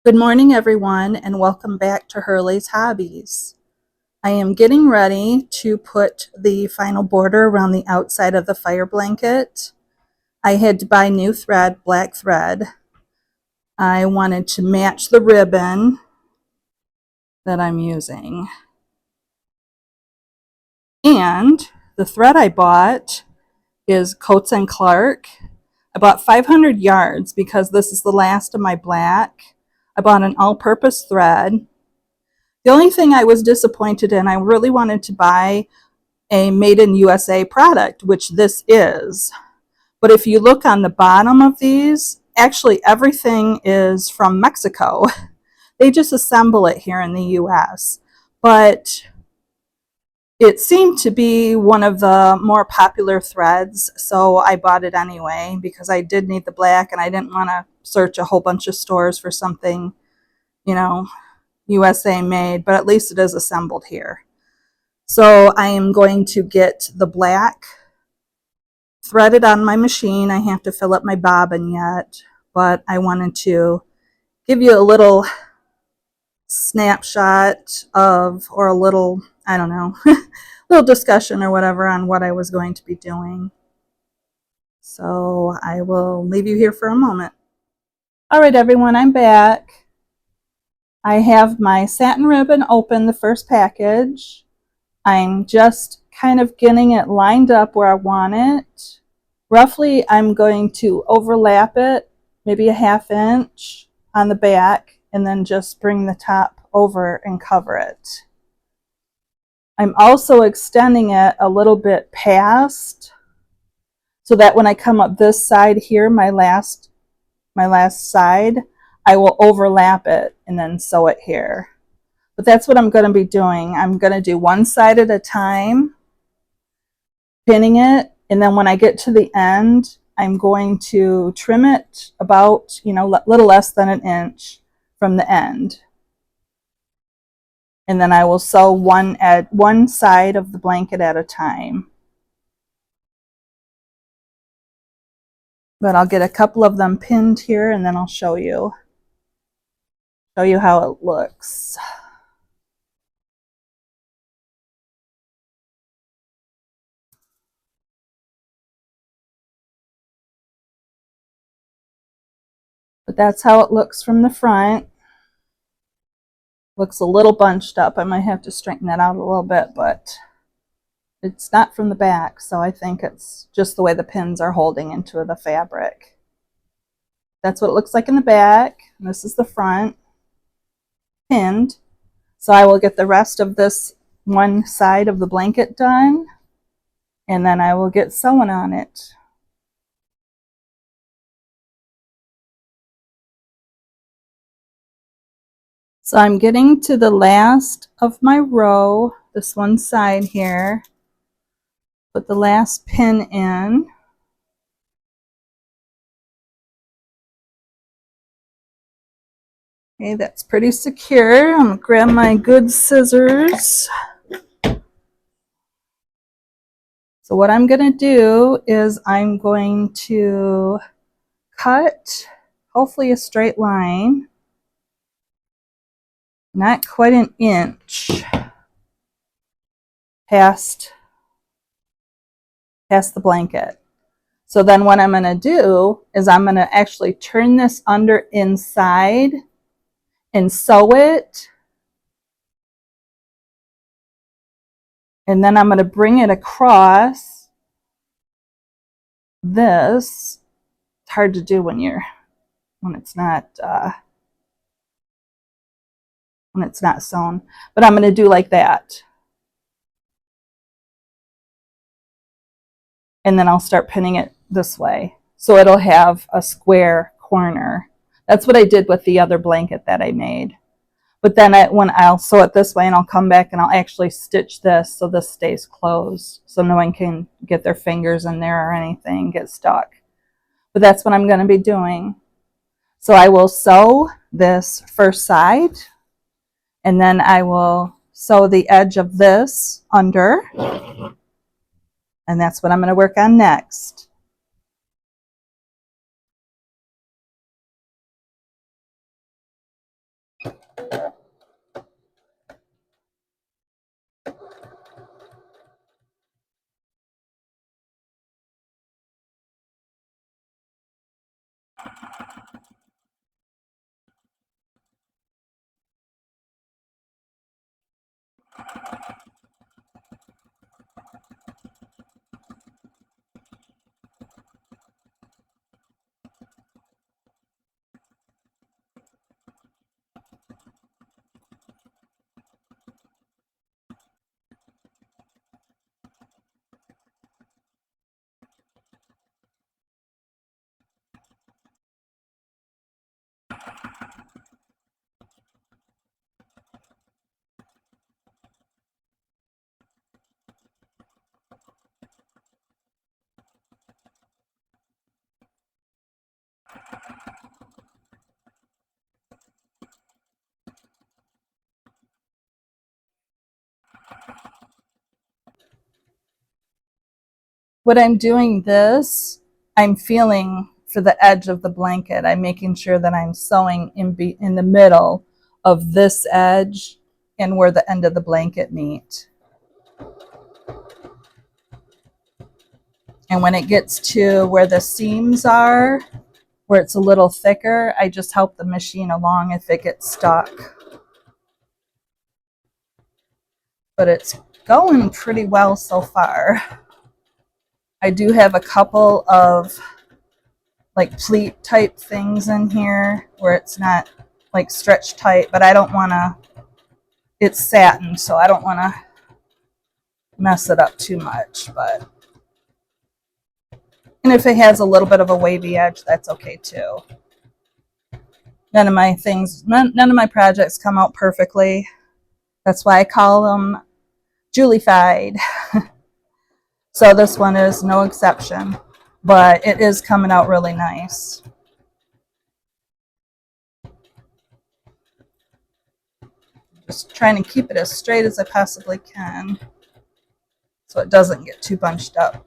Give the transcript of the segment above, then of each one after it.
Good morning, everyone, and welcome back to Hurley's Hobbies. I am getting ready to put the final border around the outside of the fire blanket. I had to buy new thread, black thread. I wanted to match the ribbon that I'm using. And the thread I bought is Coats & Clark. I bought 500 yards because this is the last of my black. I bought an all-purpose thread. The only thing I was disappointed in, I really wanted to buy a made in USA product, which this is. But if you look on the bottom of these, actually everything is from Mexico. They just assemble it here in the US. But it seemed to be one of the more popular threads, so I bought it anyway because I did need the black and I didn't want to search a whole bunch of stores for something, you know, USA made, but at least it is assembled here. So I am going to get the black threaded on my machine. I have to fill up my bobbin yet, but I wanted to give you a little snapshot of, or a little, I don't know, little discussion or whatever on what I was going to be doing. So I will leave you here for a moment. All right, everyone, I'm back. I have my satin ribbon open, the first package. I'm just kind of getting it lined up where I want it. Roughly, I'm going to overlap it, maybe a ½ inch on the back, and then just bring the top over and cover it. I'm also extending it a little bit past so that when I come up this side here, my last side, I will overlap it and then sew it here. But that's what I'm going to be doing. I'm going to do one side at a time, pinning it, and then when I get to the end, I'm going to trim it about, a little less than an inch from the end. And then I will sew one side of the blanket at a time. But I'll get a couple of them pinned here and then I'll show you how it looks. But that's how it looks from the front. Looks a little bunched up. I might have to straighten that out a little bit, but it's not from the back, so I think it's just the way the pins are holding into the fabric. That's what it looks like in the back. And this is the front, pinned. So I will get the rest of this one side of the blanket done, and then I will get sewing on it. So I'm getting to the last of my row, this one side here. Put the last pin in. Okay, that's pretty secure. I'm gonna grab my good scissors. So what I'm gonna do is I'm going to cut, hopefully a straight line, not quite an inch past the blanket. So then what I'm going to do is I'm going to actually turn this under inside and sew it. And then I'm going to bring it across this. It's hard to do when it's not sewn, but I'm going to do like that. And then I'll start pinning it this way. So it'll have a square corner. That's what I did with the other blanket that I made. But then when I'll sew it this way, and I'll come back and I'll actually stitch this so this stays closed, so no one can get their fingers in there or anything, get stuck. But that's what I'm going to be doing. So I will sew this first side, and then I will sew the edge of this under, and that's what I'm going to work on next. When I'm doing this, I'm feeling for the edge of the blanket. I'm making sure that I'm sewing in the middle of this edge and where the end of the blanket meet. And when it gets to where the seams are, where it's a little thicker, I just help the machine along if it gets stuck. But it's going pretty well so far. I do have a couple of like pleat type things in here where it's not like stretch tight, but I don't want to, it's satin, so I don't want to mess it up too much. But, and if it has a little bit of a wavy edge, that's okay too. None of my projects come out perfectly. That's why I call them Julified. So this one is no exception, but it is coming out really nice. Just trying to keep it as straight as I possibly can so it doesn't get too bunched up.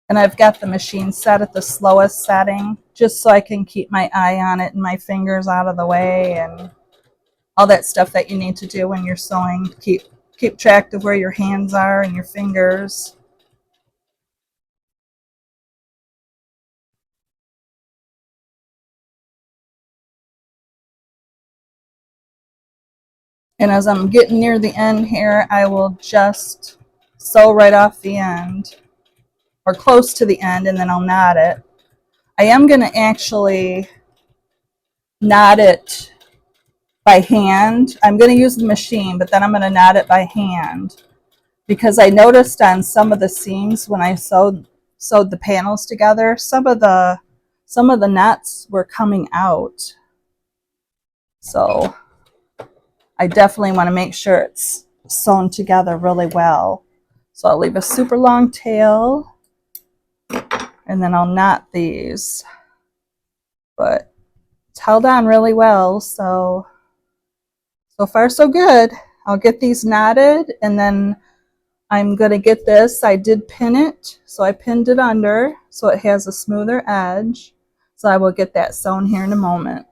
And I've got the machine set at the slowest setting just so I can keep my eye on it and my fingers out of the way and all that stuff that you need to do when you're sewing. Keep track of where your hands are and your fingers. And as I'm getting near the end here, I will just sew right off the end or close to the end, and then I'll knot it. I am going to actually knot it by hand. I'm going to use the machine, but then I'm going to knot it by hand because I noticed on some of the seams when I sewed the panels together, some of the knots were coming out. So I definitely want to make sure it's sewn together really well. So I'll leave a super long tail and then I'll knot these. But it's held on really well, so far so good. I'll get these knotted and then I'm going to get this. I did pin it, so I pinned it under so it has a smoother edge. So I will get that sewn here in a moment.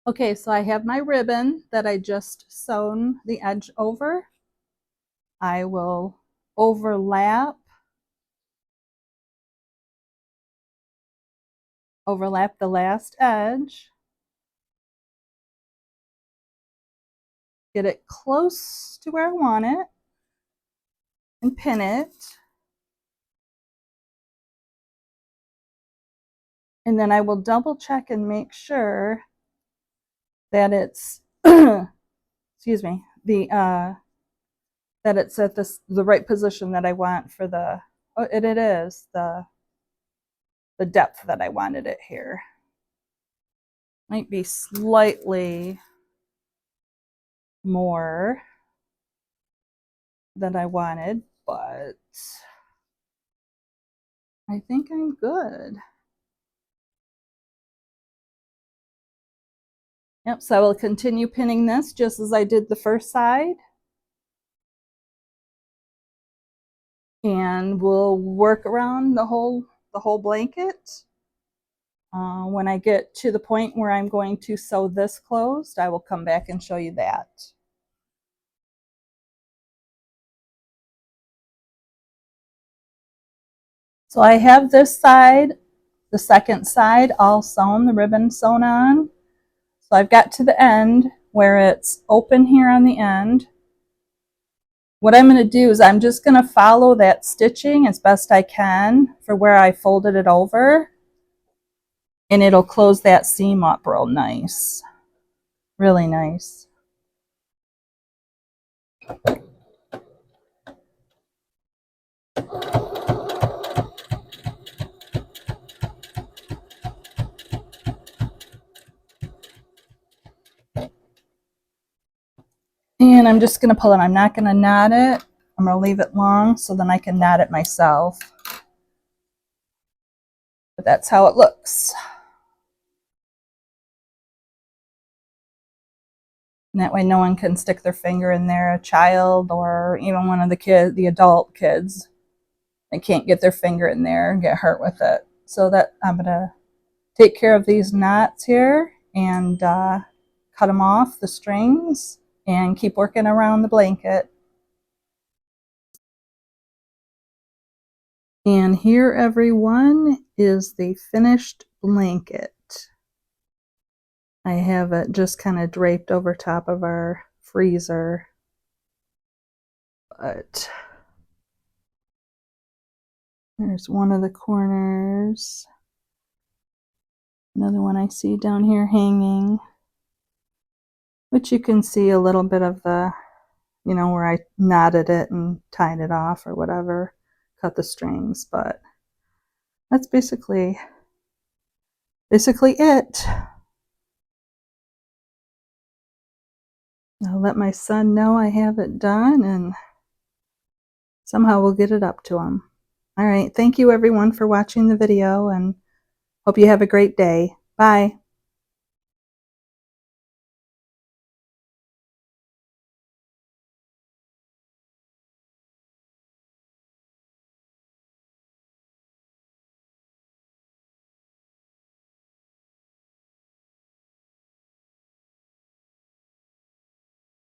Okay, so I have my ribbon that I just sewn the edge over. I will overlap the last edge. Get it close to where I want it and pin it. And then I will double check and make sure that it's excuse me, that it's at the right position that I want for the it is the depth that I wanted it here. Might be slightly more than I wanted, but I think I'm good. Yep, so I will continue pinning this just as I did the first side. And we'll work around the whole blanket. When I get to the point where I'm going to sew this closed, I will come back and show you that. So I have this side, the second side, all sewn, the ribbon sewn on. So I've got to the end where it's open here on the end. What I'm going to do is I'm just going to follow that stitching as best I can for where I folded it over. And it'll close that seam up real nice. Really nice. And I'm just going to pull it. I'm not going to knot it. I'm going to leave it long so then I can knot it myself. But that's how it looks. And that way no one can stick their finger in there, a child or even one of the kids, the adult kids. They can't get their finger in there and get hurt with it. So that I'm going to take care of these knots here and cut them off, the strings, and keep working around the blanket. And here, everyone, is the finished blanket. I have it just kind of draped over top of our freezer. But there's one of the corners. Another one I see down here hanging. Which you can see a little bit of the, you know, where I knotted it and tied it off or whatever. Cut the strings, but that's basically it. I'll let my son know I have it done and somehow we'll get it up to him. All right, thank you everyone for watching the video and hope you have a great day. Bye.